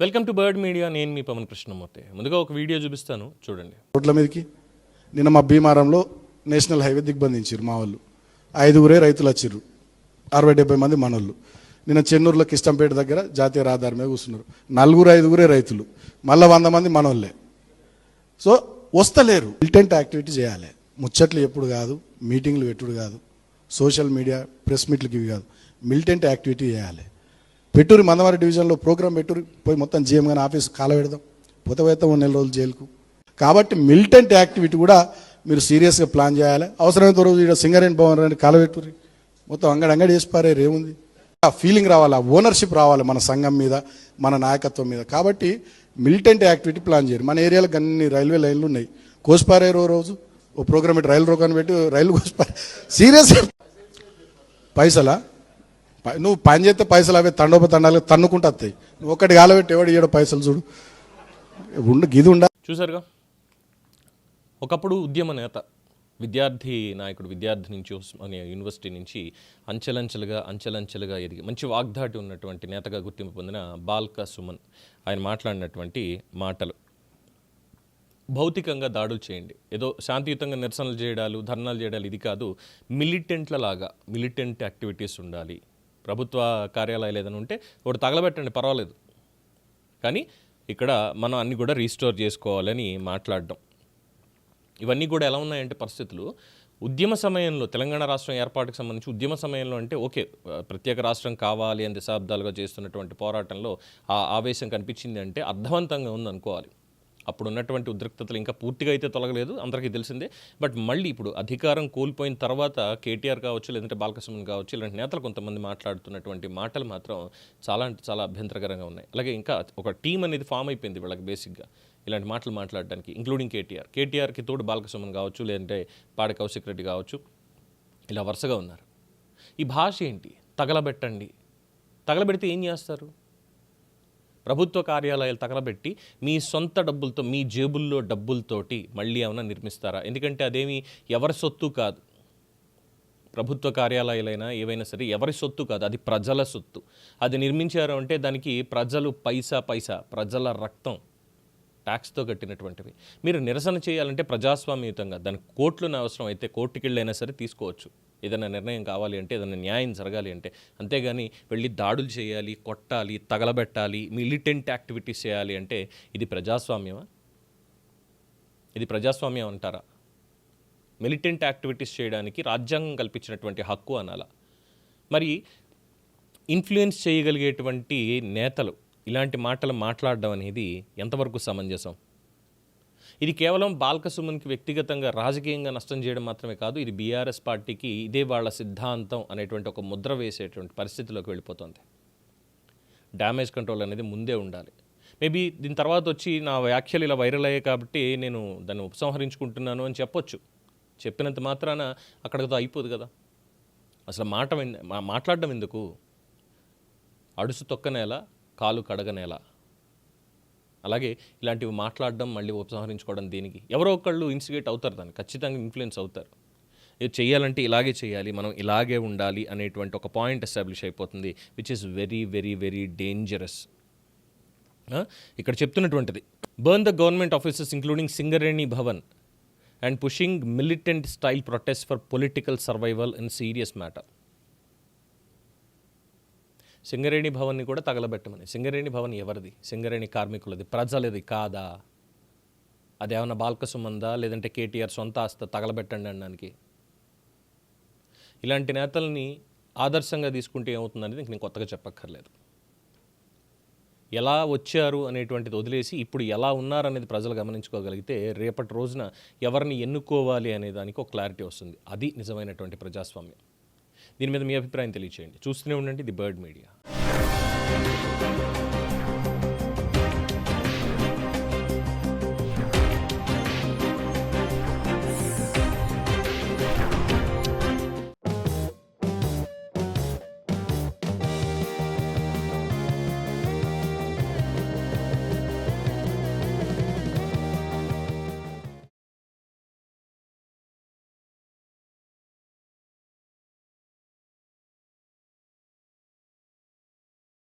Welcome to bird media. నేను మీ పవన్ కృష్ణమూర్తి. ముందుగా ఒక వీడియో చూపిస్తాను, చూడండి. రోడ్ల మీదకి నిన్న మా భీమారంలో నేషనల్ హైవే దిగ్బంధించారు మా వాళ్ళు. 5 రైతులు వచ్చిర్రు, 60-70 మంది మనోళ్ళు. నిన్న చెన్నూరులో కిష్టంపేట దగ్గర జాతీయ రహదారి మీద కూర్చున్నారు. 4-5 రైతులు, మళ్ళీ 100 మంది మనోళ్ళే. సో వస్తలేరు. మిలిటెంట్ యాక్టివిటీ చేయాలి. ముచ్చట్లు ఎప్పుడు కాదు, మీటింగ్లు పెట్టుడు కాదు, సోషల్ మీడియా ప్రెస్ మీట్లకి ఇవి కాదు. మిలిటెంట్ యాక్టివిటీ చేయాలి. పెట్టూరి మందవారి డివిజన్లో ప్రోగ్రామ్ పెట్టూరి పోయి మొత్తం జీఎం గాని ఆఫీస్ కాల పెడదాం, పోతే 1 నెల రోజులు జైలుకు. కాబట్టి మిలిటెంట్ యాక్టివిటీ కూడా మీరు సీరియస్గా ప్లాన్ చేయాలి. అవసరమైతే రోజు ఇక్కడ సింగరేణి భవన్ అని కాలబెట్టుర్రి, మొత్తం అంగడి చేసి పారేరు. ఏముంది? ఆ ఫీలింగ్ రావాలి, ఆ ఓనర్షిప్ రావాలి మన సంఘం మీద, మన నాయకత్వం మీద. కాబట్టి మిలిటెంట్ యాక్టివిటీ ప్లాన్ చేయరు. మన ఏరియాలో అన్ని రైల్వే లైన్లు ఉన్నాయి, కోసిపారేరు. రోజు ఓ ప్రోగ్రామ్ పెట్టి రైలు రోకాన్ని పెట్టి రైలు కోసిపారే. సీరియస్ పైసలా? నువ్వు పని చేస్తే పైసలు అవే తండోపతండాలు తన్నుకుంటూ వస్తాయి. నువ్వు ఒక్కటి కాలబెట్టి ఎవడు ఇయ్యడం పైసలు? చూడు గిది ఉండ. చూసారుగా, ఒకప్పుడు ఉద్యమ నేత, విద్యార్థి నాయకుడు, విద్యార్థి నుంచి అనే యూనివర్సిటీ నుంచి అంచెలంచెలుగా ఎదిగి మంచి వాగ్దాటి ఉన్నటువంటి నేతగా గుర్తింపు పొందిన బాల్క సుమన్ ఆయన మాట్లాడినటువంటి మాటలు. భౌతికంగా దాడులు చేయండి, ఏదో శాంతియుతంగా నిరసనలు చేయడాలు, ధర్నాలు చేయడాలు, ఇది కాదు. మిలిటెంట్ల లాగా మిలిటెంట్ యాక్టివిటీస్ ఉండాలి. ప్రభుత్వ కార్యాలయాలు ఏదైనా ఉంటే ఒకటి తగలబెట్టండి, పర్వాలేదు, కానీ ఇక్కడ మనం అన్ని కూడా రీస్టోర్ చేసుకోవాలని మాట్లాడడం. ఇవన్నీ కూడా ఎలా ఉన్నాయంటే పరిస్థితులు, ఉద్యమ సమయంలో తెలంగాణ రాష్ట్రం ఏర్పాటుకు సంబంధించి ఉద్యమ సమయంలో అంటే ఓకే, ప్రత్యేక రాష్ట్రం కావాలి అని దశాబ్దాలుగా చేస్తున్నటువంటి పోరాటంలో ఆ ఆవేశం కనిపించింది అంటే అర్థవంతంగా ఉందనుకోవాలి. అప్పుడు ఉన్నటువంటి ఉద్రిక్తతలు ఇంకా పూర్తిగా అయితే తొలగలేదు, అందరికీ తెలిసిందే. బట్ మళ్ళీ ఇప్పుడు అధికారం కోల్పోయిన తర్వాత కేటీఆర్ కావచ్చు, లేదంటే బాల్కసుమన్ కావచ్చు, ఇలాంటి నేతలు కొంతమంది మాట్లాడుతున్నటువంటి మాటలు మాత్రం చాలా అంటే చాలా అభ్యంతరకరంగా ఉన్నాయి. అలాగే ఇంకా ఒక టీం అనేది ఫామ్ అయిపోయింది వీళ్ళకి బేసిక్గా ఇలాంటి మాటలు మాట్లాడడానికి, ఇంక్లూడింగ్ కేటీఆర్కి తోడు బాల్కసుమన్ కావచ్చు, లేదంటే పాడి కౌశిక్ రెడ్డి కావచ్చు, ఇలా వరుసగా ఉన్నారు. ఈ భాష ఏంటి? తగలబెట్టండి. తగలబెడితే ఏం చేస్తారు? ప్రభుత్వ కార్యాలయాలు తగలబెట్టి మీ సొంత డబ్బులతో, మీ జేబుల్లో డబ్బులతోటి మళ్ళీ ఏమైనా నిర్మిస్తారా? ఎందుకంటే అదేమి ఎవరి సొత్తు కాదు. ప్రభుత్వ కార్యాలయాలైనా ఏవైనా సరే ఎవరి సొత్తు కాదు, అది ప్రజల సొత్తు. అది నిర్మించారు అంటే దానికి ప్రజలు పైసా ప్రజల రక్తం, ట్యాక్స్తో కట్టినటువంటివి. మీరు నిరసన చేయాలంటే ప్రజాస్వామ్యయుతంగా, దానికి కోర్టులను అవసరం అయితే కోర్టుకి వెళ్ళైనా సరే తీసుకోవచ్చు, ఏదైనా నిర్ణయం కావాలి అంటే, ఏదైనా న్యాయం జరగాలి అంటే. అంతేగాని వెళ్ళి దాడులు చేయాలి, కొట్టాలి, తగలబెట్టాలి, మిలిటెంట్ యాక్టివిటీస్ చేయాలి అంటే ఇది ప్రజాస్వామ్యమా? ఇది ప్రజాస్వామ్యం అంటారా? మిలిటెంట్ యాక్టివిటీస్ చేయడానికి రాజ్యాంగం కల్పించినటువంటి హక్కు అనాలా? మరి ఇన్ఫ్లుయెన్స్ చేయగలిగేటువంటి నేతలు ఇలాంటి మాటలు మాట్లాడడం అనేది ఎంతవరకు సమంజసం? ఇది కేవలం బాల్కసుమన్కి వ్యక్తిగతంగా రాజకీయంగా నష్టం చేయడం మాత్రమే కాదు, ఇది బీఆర్ఎస్ పార్టీకి ఇదే వాళ్ళ సిద్ధాంతం అనేటువంటి ఒక ముద్ర వేసేటువంటి పరిస్థితిలోకి వెళ్ళిపోతుంది. డ్యామేజ్ కంట్రోల్ అనేది ముందే ఉండాలి. మేబీ దీని తర్వాత వచ్చి నా వ్యాఖ్యలు ఇలా వైరల్ అయ్యాయి కాబట్టి నేను దాన్ని ఉపసంహరించుకుంటున్నాను అని చెప్పొచ్చు. చెప్పినంత మాత్రాన అక్కడితో అయిపోదు కదా. అసలు మాట్లాడడం ఎందుకు? అడుసు తొక్కనేలా, కాలు కడగనేలా. అలాగే ఇలాంటివి మాట్లాడడం, మళ్ళీ ఉపసంహరించుకోవడం దేనికి? ఎవరో ఒకళ్ళు ఇన్స్టిగేట్ అవుతారు, దాన్ని ఖచ్చితంగా ఇన్ఫ్లుయెన్స్ అవుతారు. ఇది చేయాలంటే ఇలాగే చేయాలి, మనం ఇలాగే ఉండాలి అనేటువంటి ఒక పాయింట్ ఎస్టాబ్లిష్ అయిపోతుంది, which is very very very dangerous. ఇక్కడ చెప్తున్నటువంటిది, burn the government offices including Singareni Bhavan and pushing militant style protest for political survival in serious matter. Singareni భవన్ని కూడా తగలబెట్టమని. సింగరేణి భవన్ ఎవరిది? సింగరేణి కార్మికులది, ప్రజలది కాదా? అదేమన్నా బాల్కసుమందా, లేదంటే కేటీఆర్ సొంత ఆస్తి? తగలబెట్టండి అనడానికి. ఇలాంటి నేతల్ని ఆదర్శంగా తీసుకుంటే ఏమవుతుందనేది నేను కొత్తగా చెప్పక్కర్లేదు. ఎలా వచ్చారు అనేటువంటిది వదిలేసి ఇప్పుడు ఎలా ఉన్నారనేది ప్రజలు గమనించుకోగలిగితే రేపటి రోజున ఎవరిని ఎన్నుకోవాలి అనే దానికి ఒక క్లారిటీ వస్తుంది. అది నిజమైనటువంటి ప్రజాస్వామ్యం. దీని మీద మీ అభిప్రాయం తెలియచేయండి. చూస్తూనే ఉండండి ది బర్డ్ మీడియా.